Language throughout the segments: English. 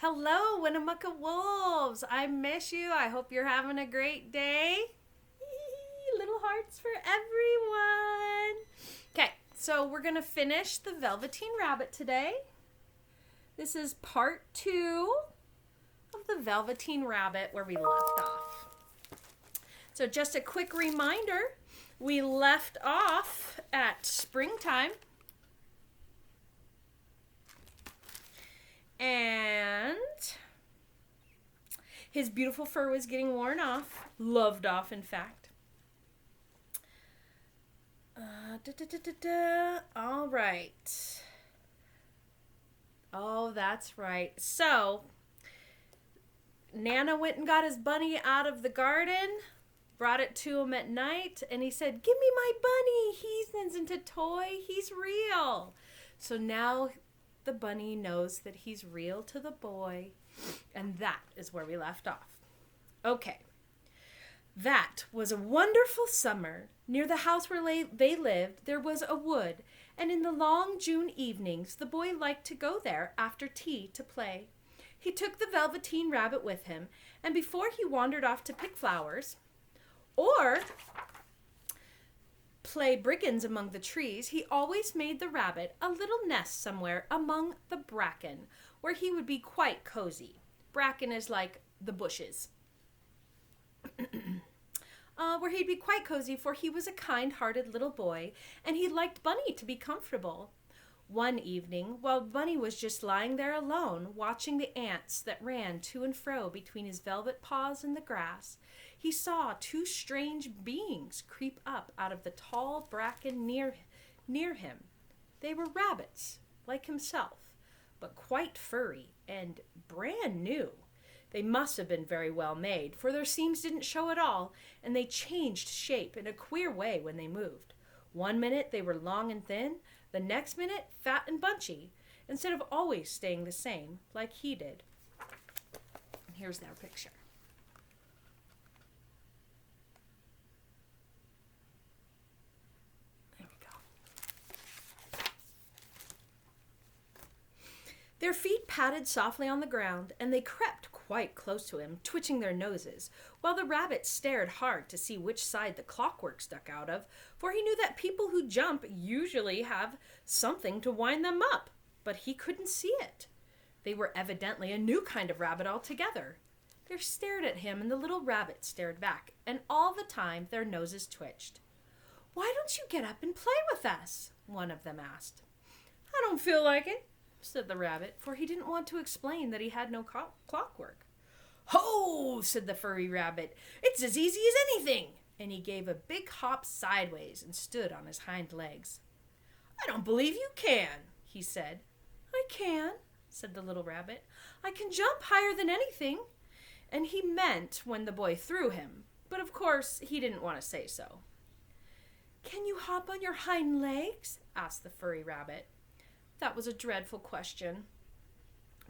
Hello, Winnemucca Wolves. I miss you. I hope you're having a great day. Little hearts for everyone. Okay, so we're going to finish the Velveteen Rabbit today. This is part 2 of the Velveteen Rabbit where we left off. So just a quick reminder, we left off at springtime. And his beautiful fur was getting worn off. Loved off, in fact. All right. Oh, that's right. So, Nana went and got his bunny out of the garden, brought it to him at night, and he said, "Give me my bunny. He isn't a toy. He's real." So now the bunny knows that he's real to the boy, and that is where we left off. Okay. That was a wonderful summer. Near the house where they lived, there was a wood, and in the long June evenings, the boy liked to go there after tea to play. He took the Velveteen Rabbit with him, and before he wandered off to pick flowers or play brigands among the trees, he always made the rabbit a little nest somewhere among the bracken, where he would be quite cozy. Bracken is like the bushes. Where he'd be quite cozy, for he was a kind-hearted little boy, and he liked Bunny to be comfortable. One evening, while Bunny was just lying there alone, watching the ants that ran to and fro between his velvet paws in the grass, he saw two strange beings creep up out of the tall bracken near him. They were rabbits, like himself, but quite furry and brand new. They must have been very well made, for their seams didn't show at all, and they changed shape in a queer way when they moved. One minute they were long and thin, the next minute fat and bunchy, instead of always staying the same, like he did. Here's their picture. There we go. Their feet patted softly on the ground, and they crept quite close to him, twitching their noses, while the rabbit stared hard to see which side the clockwork stuck out of, for he knew that people who jump usually have something to wind them up, but he couldn't see it. They were evidently a new kind of rabbit altogether. They stared at him, and the little rabbit stared back, and all the time their noses twitched. "Why don't you get up and play with us?" one of them asked. "I don't feel like it," said the rabbit, for he didn't want to explain that he had no clockwork. "Ho!" said the furry rabbit. "It's as easy as anything!" And he gave a big hop sideways and stood on his hind legs. "I don't believe you can," he said. "I can," said the little rabbit. "I can jump higher than anything." And he meant when the boy threw him, but of course he didn't want to say so. "Can you hop on your hind legs?" asked the furry rabbit. That was a dreadful question,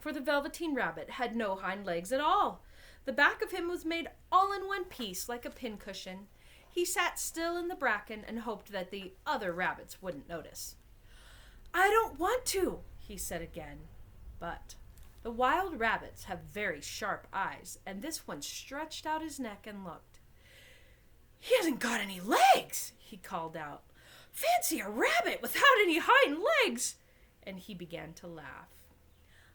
for the Velveteen Rabbit had no hind legs at all. The back of him was made all in one piece, like a pincushion. He sat still in the bracken and hoped that the other rabbits wouldn't notice. "I don't want to," he said again. But the wild rabbits have very sharp eyes, and this one stretched out his neck and looked. "He hasn't got any legs," he called out. "Fancy a rabbit without any hind legs!" And he began to laugh.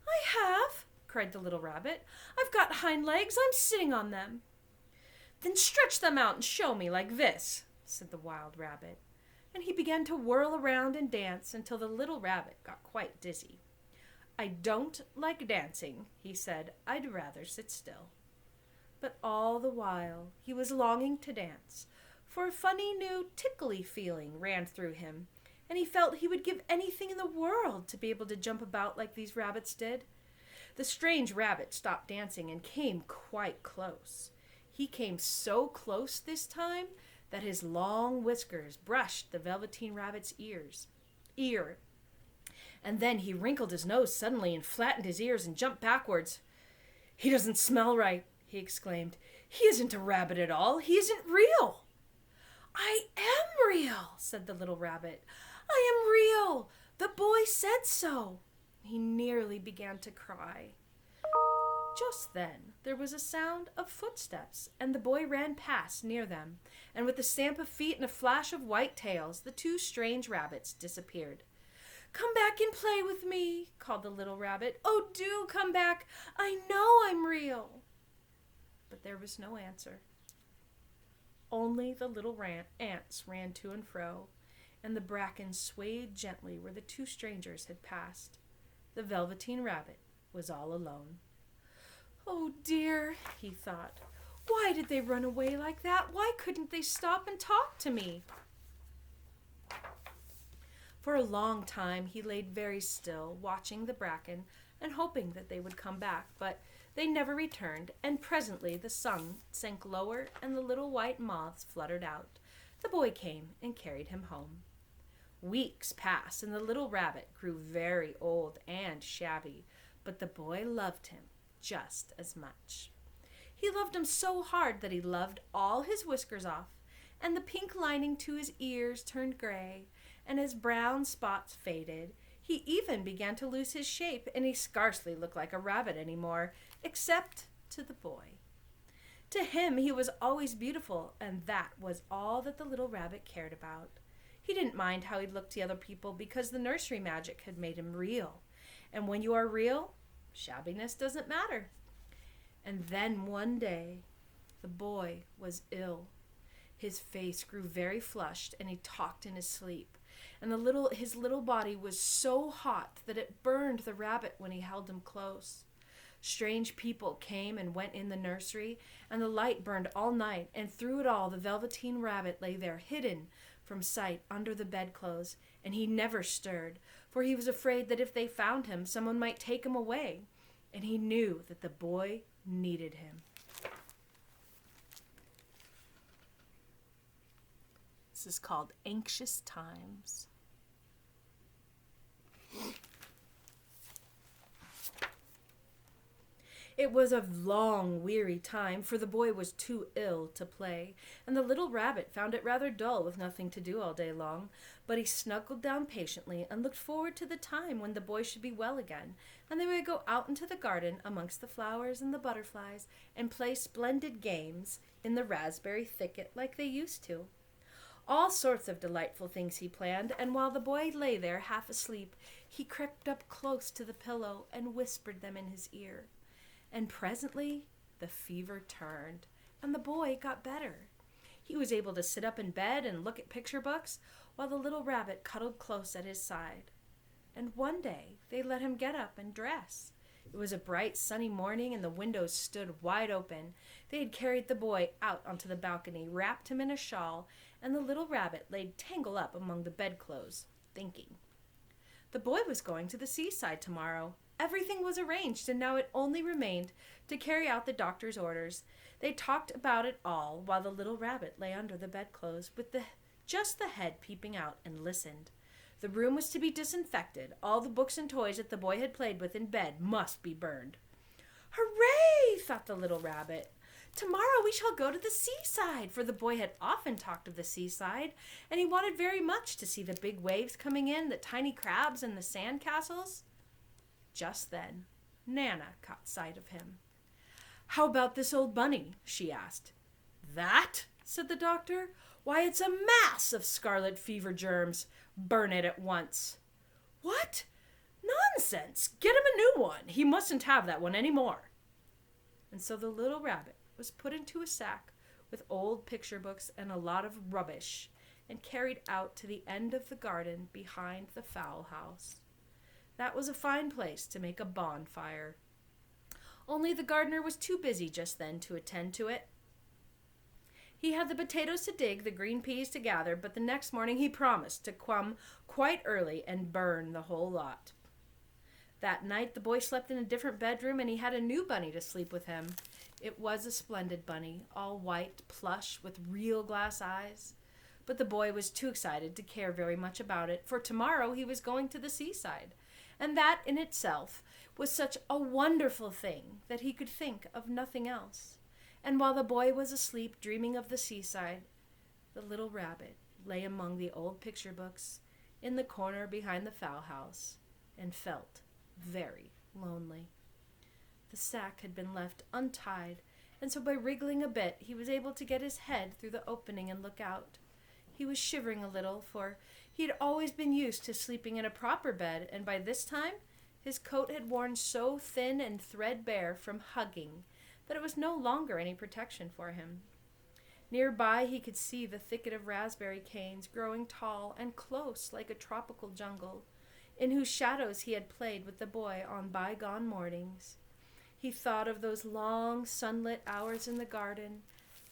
"I have," cried the little rabbit. "I've got hind legs. I'm sitting on them." "Then stretch them out and show me like this," said the wild rabbit. And he began to whirl around and dance until the little rabbit got quite dizzy. "I don't like dancing," he said. "I'd rather sit still." But all the while he was longing to dance, for a funny new tickly feeling ran through him, and he felt he would give anything in the world to be able to jump about like these rabbits did. The strange rabbit stopped dancing and came quite close. He came so close this time that his long whiskers brushed the Velveteen Rabbit's ear. And then he wrinkled his nose suddenly and flattened his ears and jumped backwards. "He doesn't smell right," he exclaimed. "He isn't a rabbit at all. He isn't real." "I am real," said the little rabbit. "I am real. The boy said so." He nearly began to cry. Just then there was a sound of footsteps, and the boy ran past near them, and with a stamp of feet and a flash of white tails, the two strange rabbits disappeared. "Come back and play with me," called the little rabbit. "Oh, do come back. I know I'm real." But there was no answer. Only the little ants ran to and fro, and the bracken swayed gently where the two strangers had passed. The Velveteen Rabbit was all alone. "Oh dear," he thought. "Why did they run away like that? Why couldn't they stop and talk to me?" For a long time he laid very still, watching the bracken and hoping that they would come back, but they never returned, and presently the sun sank lower and the little white moths fluttered out. The boy came and carried him home. Weeks passed, and the little rabbit grew very old and shabby, but the boy loved him just as much. He loved him so hard that he loved all his whiskers off, and the pink lining to his ears turned gray, and his brown spots faded. He even began to lose his shape, and he scarcely looked like a rabbit anymore, except to the boy. To him he was always beautiful, and that was all that the little rabbit cared about. He didn't mind how he looked to other people because the nursery magic had made him real. And when you are real, shabbiness doesn't matter. And then one day, the boy was ill. His face grew very flushed, and he talked in his sleep. And his little body was so hot that it burned the rabbit when he held him close. Strange people came and went in the nursery, and the light burned all night, and through it all the Velveteen Rabbit lay there hidden from sight under the bedclothes, and he never stirred, for he was afraid that if they found him, someone might take him away, and he knew that the boy needed him. This is called Anxious Times. It was a long, weary time, for the boy was too ill to play, and the little rabbit found it rather dull with nothing to do all day long. But he snuggled down patiently and looked forward to the time when the boy should be well again, and they would go out into the garden amongst the flowers and the butterflies and play splendid games in the raspberry thicket like they used to. All sorts of delightful things he planned, and while the boy lay there half asleep, he crept up close to the pillow and whispered them in his ear. And presently the fever turned, and the boy got better. He was able to sit up in bed and look at picture books, while the little rabbit cuddled close at his side. And one day they let him get up and dress. It was a bright sunny morning, and the windows stood wide open. They had carried the boy out onto the balcony, wrapped him in a shawl, and the little rabbit lay tangled up among the bedclothes, thinking. The boy was going to the seaside tomorrow. Everything was arranged, and now it only remained to carry out the doctor's orders. They talked about it all while the little rabbit lay under the bedclothes with just the head peeping out, and listened. The room was to be disinfected. All the books and toys that the boy had played with in bed must be burned. "Hooray!" thought the little rabbit. "Tomorrow we shall go to the seaside," for the boy had often talked of the seaside, and he wanted very much to see the big waves coming in, the tiny crabs, and the sand castles. Just then, Nana caught sight of him. "How about this old bunny?" she asked. "That?" said the doctor. "Why, it's a mass of scarlet fever germs. Burn it at once." "What? Nonsense! Get him a new one. He mustn't have that one any more." And so the little rabbit was put into a sack with old picture books and a lot of rubbish, and carried out to the end of the garden behind the fowl house. That was a fine place to make a bonfire. Only the gardener was too busy just then to attend to it. He had the potatoes to dig, the green peas to gather, but the next morning he promised to come quite early and burn the whole lot. That night the boy slept in a different bedroom, and he had a new bunny to sleep with him. It was a splendid bunny, all white, plush, with real glass eyes. But the boy was too excited to care very much about it, for tomorrow he was going to the seaside. And that in itself was such a wonderful thing that he could think of nothing else. And while the boy was asleep dreaming of the seaside, the little rabbit lay among the old picture books in the corner behind the fowl house and felt very lonely. The sack had been left untied, and so by wriggling a bit he was able to get his head through the opening and look out. He was shivering a little, for he had always been used to sleeping in a proper bed, and by this time his coat had worn so thin and threadbare from hugging that it was no longer any protection for him. Nearby he could see the thicket of raspberry canes growing tall and close like a tropical jungle, in whose shadows he had played with the boy on bygone mornings. He thought of those long sunlit hours in the garden,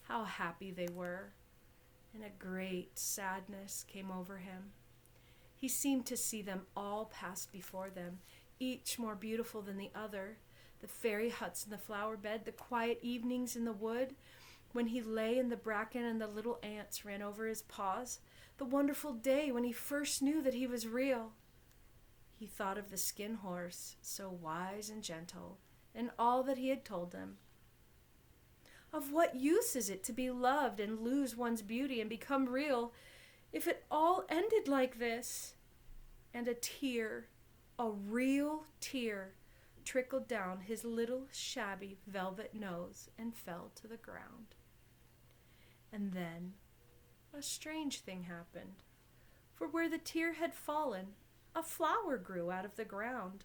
how happy they were, and a great sadness came over him. He seemed to see them all pass before them, each more beautiful than the other, the fairy huts in the flower bed, the quiet evenings in the wood, when he lay in the bracken and the little ants ran over his paws, the wonderful day when he first knew that he was real. He thought of the skin horse, so wise and gentle, and all that he had told him. Of what use is it to be loved and lose one's beauty and become real if it all ended like this? And a tear, a real tear, trickled down his little shabby velvet nose and fell to the ground. And then a strange thing happened, for where the tear had fallen, a flower grew out of the ground.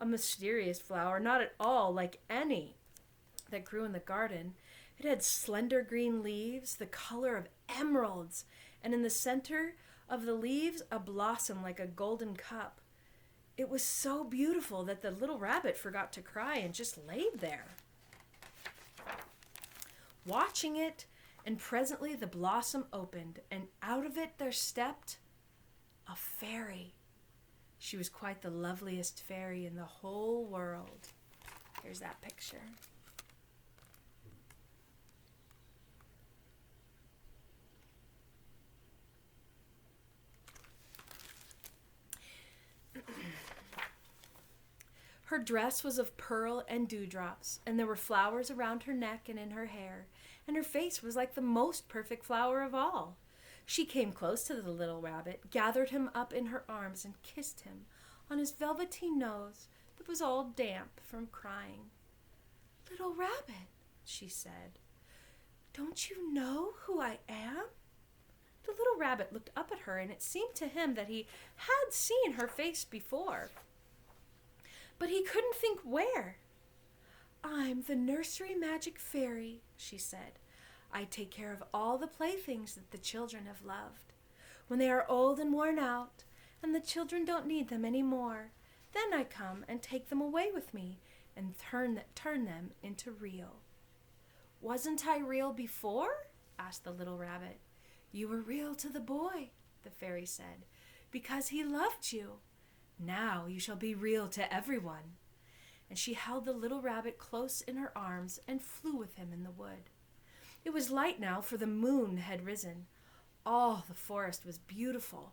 A mysterious flower, not at all like any that grew in the garden. It had slender green leaves, the color of emeralds, and in the center of the leaves a blossom like a golden cup. It was so beautiful that the little rabbit forgot to cry and just laid there, watching it, and presently the blossom opened, and out of it there stepped a fairy. She was quite the loveliest fairy in the whole world. Here's that picture. Her dress was of pearl and dewdrops, and there were flowers around her neck and in her hair, and her face was like the most perfect flower of all. She came close to the little rabbit, gathered him up in her arms, and kissed him on his velveteen nose that was all damp from crying. "Little rabbit," she said, "don't you know who I am?" The little rabbit looked up at her, and it seemed to him that he had seen her face before, but he couldn't think where. "I'm the nursery magic fairy," she said. "I take care of all the playthings that the children have loved. When they are old and worn out, and the children don't need them any more, then I come and take them away with me and turn them into real." "Wasn't I real before?" asked the little rabbit. "You were real to the boy," the fairy said, "because he loved you. Now you shall be real to everyone." And she held the little rabbit close in her arms and flew with him in the wood. It was light now, for the moon had risen. All the forest was beautiful,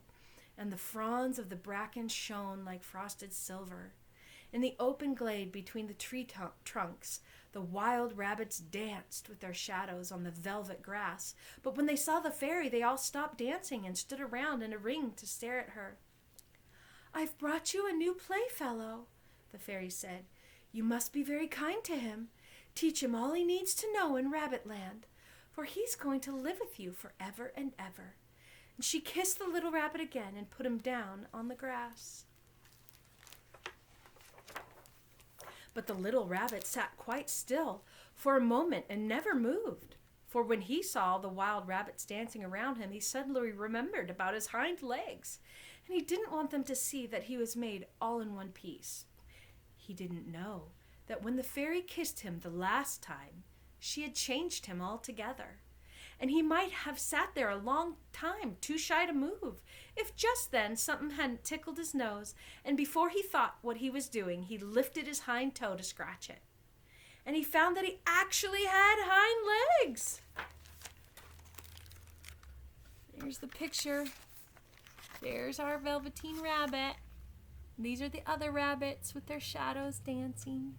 and the fronds of the bracken shone like frosted silver. In the open glade between the tree trunks, the wild rabbits danced with their shadows on the velvet grass, but when they saw the fairy, they all stopped dancing and stood around in a ring to stare at her. "I've brought you a new playfellow," the fairy said. "You must be very kind to him. Teach him all he needs to know in Rabbitland, for he's going to live with you forever and ever." And she kissed the little rabbit again and put him down on the grass. But the little rabbit sat quite still for a moment and never moved, for when he saw the wild rabbits dancing around him, he suddenly remembered about his hind legs, and he didn't want them to see that he was made all in one piece. He didn't know that when the fairy kissed him the last time, she had changed him altogether, and he might have sat there a long time, too shy to move, if just then something hadn't tickled his nose, and before he thought what he was doing, he lifted his hind toe to scratch it. And he found that he actually had hind legs. There's the picture. There's our Velveteen Rabbit. These are the other rabbits with their shadows dancing.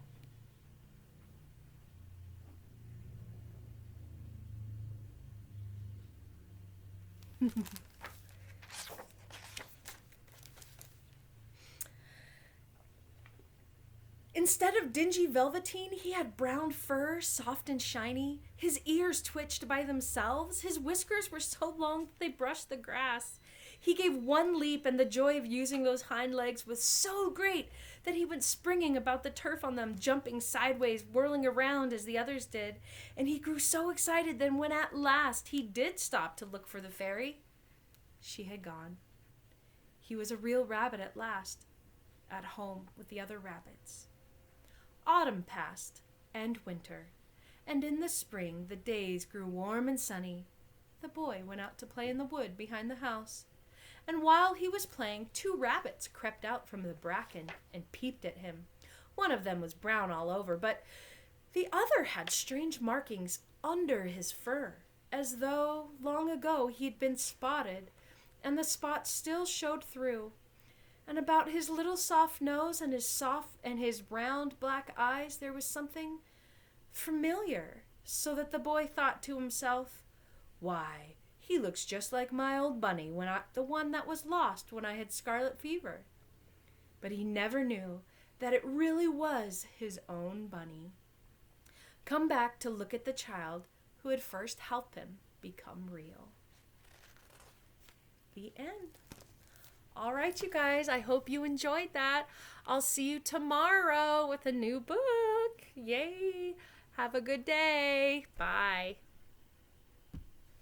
Instead of dingy velveteen, he had brown fur, soft and shiny. His ears twitched by themselves. His whiskers were so long that they brushed the grass. He gave one leap, and the joy of using those hind legs was so great that he went springing about the turf on them, jumping sideways, whirling around as the others did. And he grew so excited that when at last he did stop to look for the fairy, she had gone. He was a real rabbit at last, at home with the other rabbits. Autumn passed, and winter, and in the spring the days grew warm and sunny. The boy went out to play in the wood behind the house, and while he was playing, 2 rabbits crept out from the bracken and peeped at him. One of them was brown all over, but the other had strange markings under his fur, as though long ago he'd been spotted, and the spots still showed through. And about his little soft nose and his round black eyes there was something familiar, so that the boy thought to himself, "Why, he looks just like my old bunny, the one that was lost when I had scarlet fever." But he never knew that it really was his own bunny, come back to look at the child who had first helped him become real. The end. All right, you guys, I hope you enjoyed that. I'll see you tomorrow with a new book. Yay! Have a good day. Bye.